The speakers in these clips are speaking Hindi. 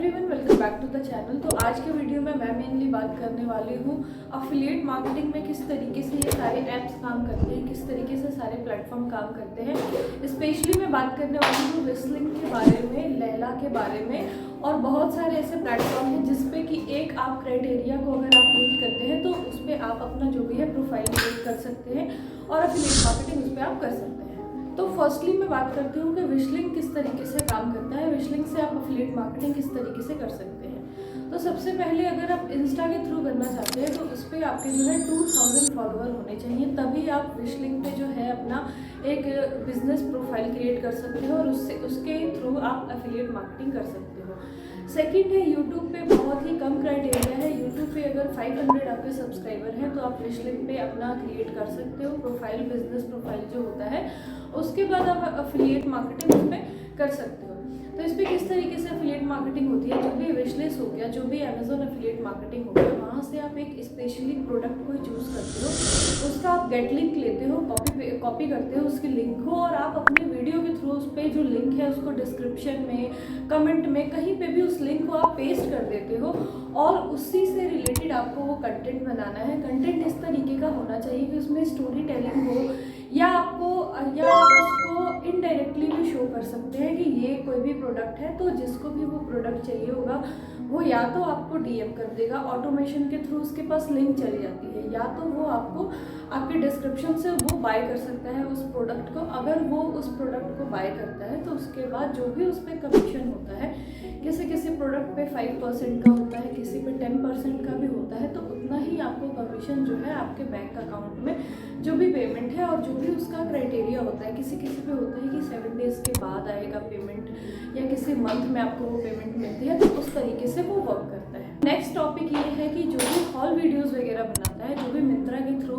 Everyone, welcome back to the channel. तो आज के वीडियो में मैं मेनली बात करने वाली हूँ अफिलिएट मार्केटिंग में किस तरीके से ये सारे ऐप्स काम करते हैं, किस तरीके से सारे प्लेटफॉर्म काम करते हैं। स्पेशली मैं बात करने वाली हूँ विस्लिंग के बारे में, लैला के बारे में, और बहुत सारे ऐसे प्लेटफॉर्म हैं जिसपे कि एक आप क्राइटेरिया को अगर आप मीट करते हैं तो उस पर आप अपना जो भी है प्रोफाइल क्रिएट कर सकते हैं और अफिलिएट मार्केटिंग उस पर आप कर सकते हैं। तो फर्स्टली मैं बात करती हूँ कि विशलिंग किस तरीके से काम करता है, विशलिंग से आप अफिलिएट मार्केटिंग किस तरीके से कर सकते हैं। तो सबसे पहले अगर आप इंस्टा के थ्रू करना चाहते हैं तो उस पर आपके जो है 2000 फॉलोअर होने चाहिए, तभी आप विशलिंग पे जो है अपना एक बिजनेस प्रोफाइल क्रिएट कर सकते हो और उसके थ्रू आप अफिलिएट मार्केटिंग कर सकते हो। सेकंड है यूट्यूब पे बहुत ही कम क्राइटेरिया है। यूट्यूब पे अगर 500 आपके सब्सक्राइबर हैं तो आप विशलिंग पे अपना क्रिएट कर सकते हो प्रोफाइल, बिजनेस प्रोफाइल जो होता है। उसके बाद आप अफिलिएट मार्केटिंग उस पर कर सकते हो। तो इस पर किस तरीके से अफिलिएट मार्केटिंग होती है, जो भी विशलिस्ट हो गया, जो भी अमेजोन अफिलिएट मार्केटिंग हो गया, वहाँ से आप एक स्पेशली प्रोडक्ट को चूज़ करते हो, उसका आप गेट लिंक लेते हो, कॉपी करते हो उसकी लिंक को, और आप अपने वीडियो के थ्रू उस पर जो लिंक है उसको डिस्क्रिप्शन में, कमेंट में, कहीं पे भी उस लिंक को आप पेस्ट कर देते हो और उसी से रिलेटेड आपको वो कंटेंट बनाना है। कंटेंट इस तरीके का होना चाहिए कि उसमें स्टोरी टेलिंग हो, या आप उसको इनडायरेक्टली भी शो कर सकते हैं कि ये कोई भी प्रोडक्ट है, तो जिसको भी वो प्रोडक्ट चाहिए होगा वो या तो आपको डीएम कर देगा, ऑटोमेशन के थ्रू उसके पास लिंक चली जाती है, या तो वो आपको आपके डिस्क्रिप्शन से वो बाय कर सकता है उस प्रोडक्ट को। अगर वो उस प्रोडक्ट को बाय करता है तो उसके बाद जो भी उस पर कमीशन होता है, किसी प्रोडक्ट पे 5% का होता है, किसी पे 10% का भी होता है, तो उतना ही आपको कमीशन जो है आपके बैंक अकाउंट में जो भी पेमेंट है, और जो भी उसका क्राइटेरिया होता है, किसी पे होता है कि 7 डेज़ के बाद आएगा पेमेंट, या किसी मंथ में आपको वो पेमेंट मिलती है, तो उस तरीके से वो वर्क करता है। नेक्स्ट टॉपिक ये है कि जो भी हॉल वीडियोज़ वगैरह बनाता है, जो भी मिंत्रा के थ्रू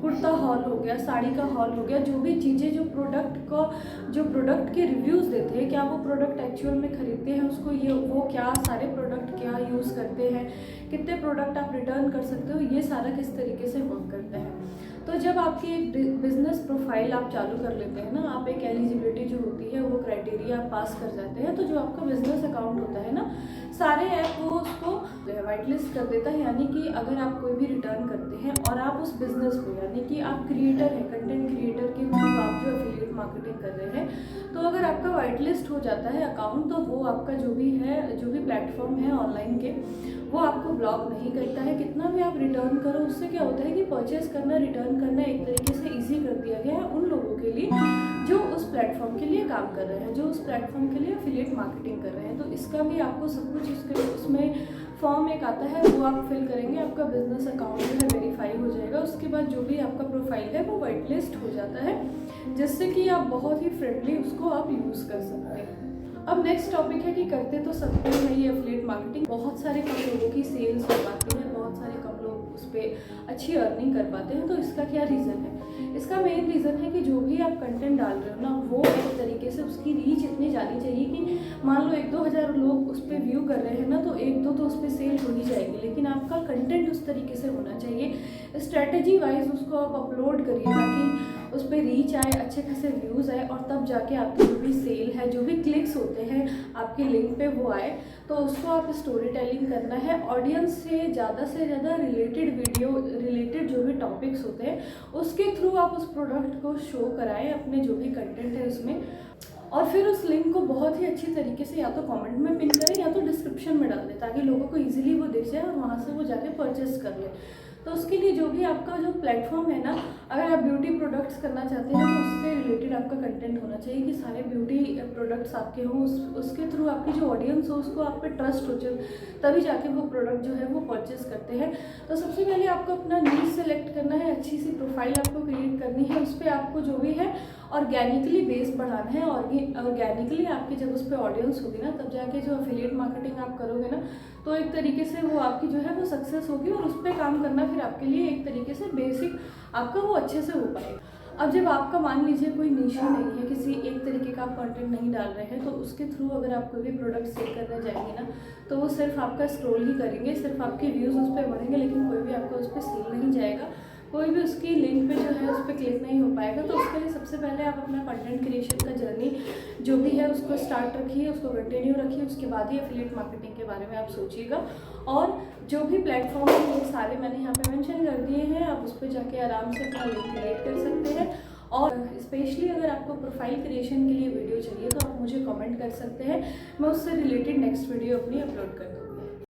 कुर्ता हॉल हो गया, साड़ी का हॉल हो गया, जो भी चीज़ें जो प्रोडक्ट के रिव्यूज़ देते हैं, क्या वो प्रोडक्ट एक्चुअल में खरीदते हैं उसको, वो क्या सारे प्रोडक्ट क्या यूज़ करते हैं, कितने प्रोडक्ट आप रिटर्न कर सकते हो, ये सारा किस तरीके से वर्क करता है। तो जब आपकी एक बिजनेस प्रोफाइल आप चालू कर लेते हैं ना, आप एक एलिजिबिलिटी जो होती है वो क्राइटेरिया आप पास कर जाते हैं, तो जो आपका बिजनेस अकाउंट होता है ना, सारे ऐप वो उसको वाइट लिस्ट कर देता है। यानी कि अगर आप कोई भी रिटर्न करते हैं और आप उस बिजनेस को, यानी कि आप क्रिएटर हैं, कंटेंट क्रिएटर के थ्रू आप जो एफिलिएट मार्केटिंग कर रहे हैं, तो अगर आपका वाइट लिस्ट हो जाता है अकाउंट, तो वो आपका जो भी प्लेटफॉर्म है ऑनलाइन के, वो आपको ब्लॉक नहीं करता है। कितना भी आप रिटर्न करो, उससे क्या होता है कि परचेस करना, रिटर्न करना एक तरीके से ईजी कर दिया गया है उन लोगों के लिए जो उस प्लेटफॉर्म के लिए काम कर रहे हैं, जो उस प्लेटफॉर्म के लिए एफिलिएट मार्केटिंग कर रहे हैं। तो इसका भी आपको सब कुछ उसमें फॉर्म एक आता है, वो आप फिल करेंगे, आपका बिजनेस अकाउंट जो है वेरीफाई हो जाएगा। उसके बाद जो भी आपका प्रोफाइल है वो वाइट लिस्ट हो जाता है, जिससे कि आप बहुत ही फ्रेंडली उसको आप यूज़ कर सकते हैं। अब नेक्स्ट टॉपिक है कि करते तो सब कोई है ये एफिलिएट मार्केटिंग, बहुत सारे कम लोगों की सेल्स हो पाती है, बहुत सारे कम लोग उस पर अच्छी अर्निंग कर पाते हैं। तो इसका क्या रीज़न है? इसका मेन रीज़न है कि जो भी आप कंटेंट डाल रहे हो ना, वो एक तरीके से उसकी रीच इतनी जानी चाहिए कि मान लो 1-2 हज़ार लोग उस पर व्यू कर रहे हैं ना, तो 1-2 तो उस पर सेल हो ही जाएगी, लेकिन आपका कंटेंट उस तरीके से होना चाहिए। स्ट्रैटेजी वाइज उसको आप अपलोड करिए ताकि उस पर रीच आए, अच्छे खासे व्यूज़ आए, और तब जाके आपकी जो भी सेल है, जो भी क्लिक्स होते हैं आपके लिंक पे वो आए। तो उसको आप स्टोरी टेलिंग करना है, ऑडियंस से ज़्यादा रिलेटेड वीडियो, रिलेटेड जो भी टॉपिक्स होते हैं उसके थ्रू आप उस प्रोडक्ट को शो कराएं, अपने जो भी कंटेंट है उसमें, और फिर उस लिंक को बहुत ही अच्छी तरीके से या तो कमेंट में पिन करें या तो डिस्क्रिप्शन में डाल दें, ताकि लोगों को इजीली वो दिख जाए और वहाँ से वो जाके परचेस कर ले। तो उसके लिए जो भी आपका जो प्लेटफॉर्म है ना, अगर आप ब्यूटी प्रोडक्ट्स करना चाहते हैं तो उससे रिलेटेड आपका कंटेंट होना चाहिए कि सारे ब्यूटी प्रोडक्ट्स आपके हों, उसके थ्रू आपकी जो ऑडियंस हो उसको आप पे ट्रस्ट हो जाए, तभी जाके वो प्रोडक्ट जो है वो परचेस करते हैं। तो सबसे पहले आपको अपना नीश सेलेक्ट करना है, अच्छी सी प्रोफाइल आपको क्रिएट करनी है, उस पर आपको जो भी है ऑर्गेनिकली बेस बढ़ाना है। ऑर्गेनिकली आपकी जब उस पर ऑडियंस होगी ना, तब जाके जो एफिलिएट मार्केटिंग आप करोगे ना, तो एक तरीके से वो आपकी जो है वो सक्सेस होगी, और उस पर काम करना फिर आपके लिए एक तरीके से बेसिक आपका वो अच्छे से हो पाएगा। अब जब आपका मान लीजिए कोई निश ही नहीं है, किसी एक तरीके का आप कंटेंट नहीं डाल रहे हैं, तो उसके थ्रू अगर आप कोई भी प्रोडक्ट सेल करने जाएंगे ना, तो वो सिर्फ आपका स्क्रॉल ही करेंगे, सिर्फ आपके व्यूज़ उस पर बढ़ेंगे, लेकिन कोई भी आपका उस पर सेल नहीं जाएगा, कोई भी उसकी लिंक पे जो है उस पर क्लिक नहीं हो पाएगा। तो उसके लिए सबसे पहले आप अपना कंटेंट क्रिएशन का जर्नी जो भी है उसको स्टार्ट रखिए, उसको कंटिन्यू रखिए, उसके बाद ही एफिलिएट मार्केटिंग के बारे में आप सोचिएगा। और जो भी प्लेटफॉर्म है वो सारे मैंने यहाँ पे मेंशन कर दिए हैं, आप उस पर जाके आराम से अपना लिंक क्रिएट कर सकते हैं। और स्पेशली अगर आपको प्रोफाइल क्रिएशन के लिए वीडियो चाहिए तो आप मुझे कमेंट कर सकते हैं, मैं उससे रिलेटेड नेक्स्ट वीडियो अपनी अपलोड कर दूँगी।